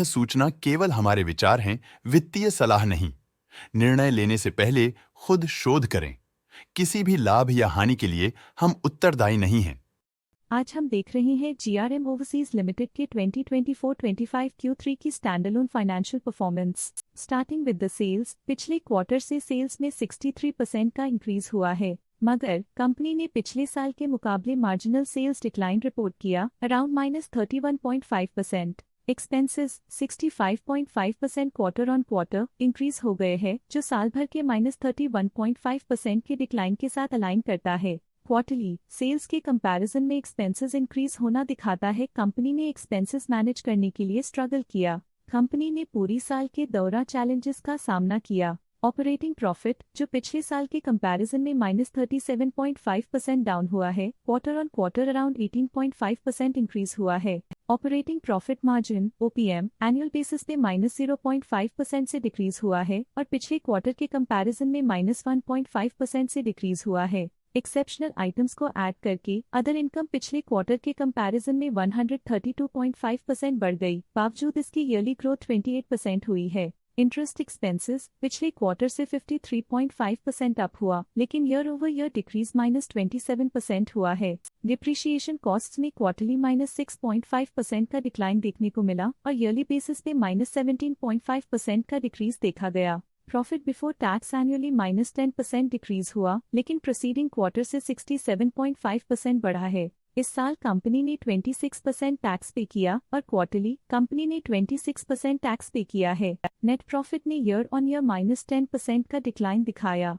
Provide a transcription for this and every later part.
सूचना केवल हमारे विचार हैं, वित्तीय सलाह नहीं। निर्णय लेने से पहले खुद शोध करें। किसी भी लाभ या हानि के लिए हम उत्तरदायी नहीं हैं। आज हम देख रहे हैं जीआरएम ओवरसीज लिमिटेड के 2024-25 Q3 की standalone financial performance. Starting with the sales, पिछले क्वार्टर से सेल्स में 63% का इंक्रीज हुआ है, मगर कंपनी ने पिछले साल के मुकाबले मार्जिनल सेल्स डिक्लाइन रिपोर्ट किया, around -31.5%। Expenses 65.5% quarter on quarter increase हो गए हैं, जो साल भर के -31.5% के डिक्लाइन के साथ अलाइन करता है। क्वार्टरली सेल्स के कंपैरिजन में एक्सपेंसेस इंक्रीज होना दिखाता है कंपनी ने एक्सपेंसेस मैनेज करने के लिए स्ट्रगल किया। कंपनी ने पूरी साल के दौरान चैलेंजेस का सामना किया। ऑपरेटिंग प्रॉफिट, जो पिछले साल के कंपैरिजन में -37.5% डाउन हुआ है, quarter on quarter around 18.5% increase हुआ है। Operating profit margin OPM annual basis पे -0.5% से डिक्रीज हुआ है और पिछले क्वार्टर के कंपैरिजन में -1.5% से डिक्रीज हुआ है। एक्सेप्शनल आइटम्स को ऐड करके अदर इनकम पिछले क्वार्टर के कंपैरिजन में 132.5% बढ़ गई, बावजूद इसकी ईयरली ग्रोथ 28% हुई है। इंटरेस्ट एक्सपेंसेस पिछले क्वार्टर से 53.5% अप हुआ, लेकिन ईयर ओवर ईयर डिक्रीज -27% हुआ है। डिप्रिशिएशन कॉस्ट्स में क्वार्टरली -6.5% का डिक्लाइन देखने को मिला और ईयरली बेसिस पे -17.5% का डिक्रीज देखा गया। Profit before tax annually -10% decrease हुआ, लेकिन प्रीसीडिंग क्वार्टर से 67.5% बढ़ा है। इस साल कंपनी ने 26% टैक्स पे किया और क्वार्टरली कंपनी ने 26% टैक्स पे किया है। नेट प्रॉफिट ने ईयर ऑन ईयर -10% का डिक्लाइन दिखाया,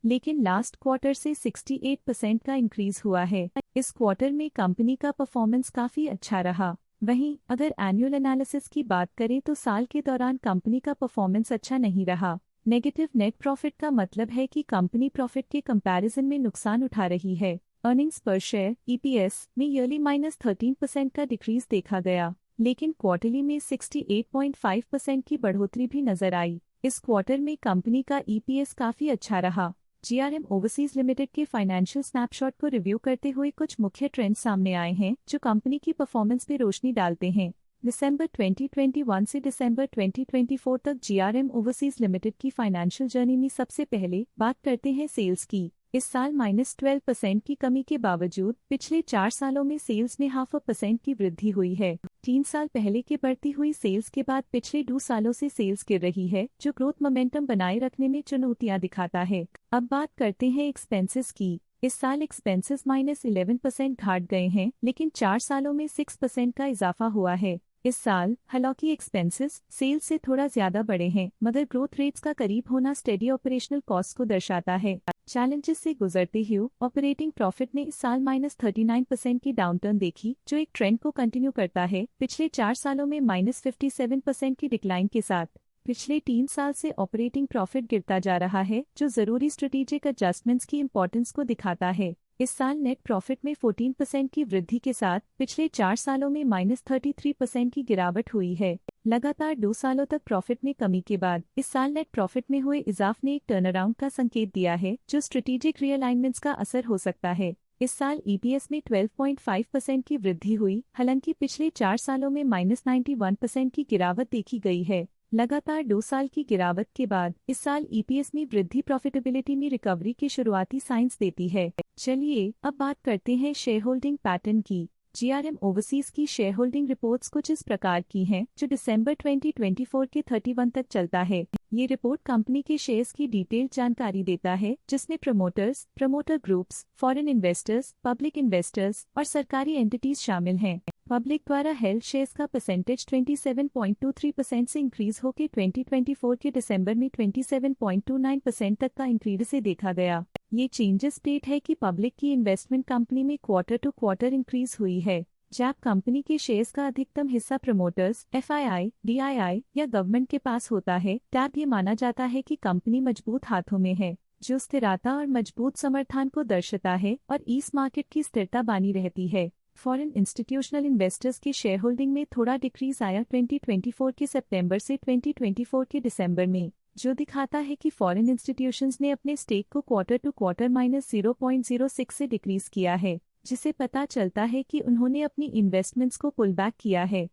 लेकिन लास्ट क्वार्टर से 68% का इंक्रीज हुआ है। इस क्वार्टर में कंपनी का परफॉर्मेंस काफी अच्छा रहा। वहीं अगर एनुअल एनालिसिस की बात करें तो साल के दौरान कंपनी का परफॉर्मेंस अच्छा नहीं रहा। नेगेटिव नेट प्रॉफिट का मतलब है कि कंपनी प्रॉफिट के कंपैरिजन में नुकसान उठा रही है। अर्निंग्स पर शेयर EPS में ईयरली -13% का डिक्रीज देखा गया, लेकिन क्वार्टरली में 68.5% की बढ़ोतरी भी नजर आई। इस क्वार्टर में कंपनी का EPS काफी अच्छा रहा। जीआरएम ओवरसीज लिमिटेड के फाइनेंशियल स्नैपशॉट को रिव्यू करते हुए कुछ मुख्य ट्रेंड्स सामने आए हैं जो कंपनी की परफॉर्मेंस पे रोशनी डालते हैं। दिसंबर 2021 से दिसंबर 2024 तक जीआरएम ओवरसीज लिमिटेड की फाइनेंशियल जर्नी में सबसे पहले बात करते हैं सेल्स की। इस साल -12% की कमी के बावजूद पिछले 4 सालों में सेल्स में 0.5% की वृद्धि हुई है। 3 साल पहले के बढ़ती हुई सेल्स के बाद पिछले 2 सालों से सेल्स गिर रही है, जो ग्रोथ मोमेंटम बनाए रखने में चुनौतियां दिखाता है। अब बात करते हैं एक्सपेंसेस की। इस साल एक्सपेंसेस -11% घाट गए हैं, लेकिन 4 सालों में 6% का इजाफा हुआ है। इस साल हालांकि एक्सपेंसेस सेल्स से थोड़ा ज्यादा बढ़े हैं, मगर ग्रोथ रेट्स का करीब होना स्टेडी ऑपरेशनल कॉस्ट को दर्शाता है। चैलेंजेस से गुजरते हुए ऑपरेटिंग प्रॉफिट ने इस साल -39% की डाउनटर्न देखी, जो एक ट्रेंड को कंटिन्यू करता है। पिछले 4 सालों में -57% की डिक्लाइन के साथ पिछले 3 साल से ऑपरेटिंग प्रॉफिट गिरता जा रहा है, जो जरूरी स्ट्रेटेजिक एडजस्टमेंट्स की इंपॉर्टेंस को दिखाता है। इस साल नेट प्रॉफिट में 14% की वृद्धि के साथ पिछले 4 सालों में -33% की गिरावट हुई है। लगातार 2 सालों तक प्रॉफिट में कमी के बाद इस साल नेट प्रॉफिट में हुए इजाफ ने एक टर्नअराउंड का संकेत दिया है, जो स्ट्रेटेजिक रीअलाइनमेंट्स का असर हो सकता है। इस साल EPS में 12.5% की वृद्धि हुई, हालांकि पिछले 4 सालों में -91% की गिरावट देखी गई है। लगातार 2 साल की गिरावट के बाद इस साल EPS में वृद्धि प्रॉफिटेबिलिटी में रिकवरी के शुरुआती साइंस देती है। चलिए अब बात करते हैं शेयर होल्डिंग पैटर्न की। जीआरएम ओवरसीज की शेयर होल्डिंग रिपोर्ट्स कुछ इस प्रकार की हैं, जो दिसंबर 2024 के 31 तक चलता है। ये रिपोर्ट कंपनी के शेयर्स की डिटेल्ड जानकारी देता है, जिसमें promoters, promoter groups, foreign investors, public investors और सरकारी एंटिटीज शामिल हैं। पब्लिक द्वारा हेल्ड शेयर्स का परसेंटेज 27.23% से इंक्रीज होकर 2024 के दिसंबर में 27.29% तक का इंक्रीज से देखा गया। ये चेंजेस स्टेट है कि पब्लिक की इन्वेस्टमेंट कंपनी में क्वार्टर टू क्वार्टर इंक्रीज हुई है। जब कंपनी के शेयर्स का अधिकतम हिस्सा प्रमोटर्स, FII, DII या गवर्नमेंट के पास होता है, तब ये माना जाता है कि कंपनी मजबूत हाथों में है, जो स्थिरता और मजबूत समर्थन को दर्शाता है और इस मार्केट की स्थिरता बनी रहती है। फॉरेन इंस्टीट्यूशनल इन्वेस्टर्स की शेयर होल्डिंग में थोड़ा डिक्रीज आया 2024 के सितंबर से 2024 के दिसंबर में, जो दिखाता है कि फॉरेन इंस्टीट्यूशंस ने अपने स्टेक को क्वार्टर टू क्वार्टर -0.06 से डिक्रीज किया है, जिसे पता चलता है कि उन्होंने अपनी इन्वेस्टमेंट्स को पुल बैक किया है।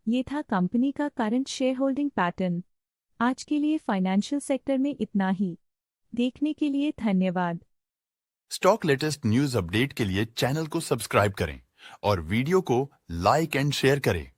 ये था कंपनी का करंट शेयर होल्डिंग पैटर्न। आज के लिए फाइनेंशियल सेक्टर में इतना ही। देखने के लिए धन्यवाद। स्टॉक लेटेस्ट न्यूज अपडेट के लिए चैनल को सब्सक्राइब करें और वीडियो को लाइक एंड शेयर करें।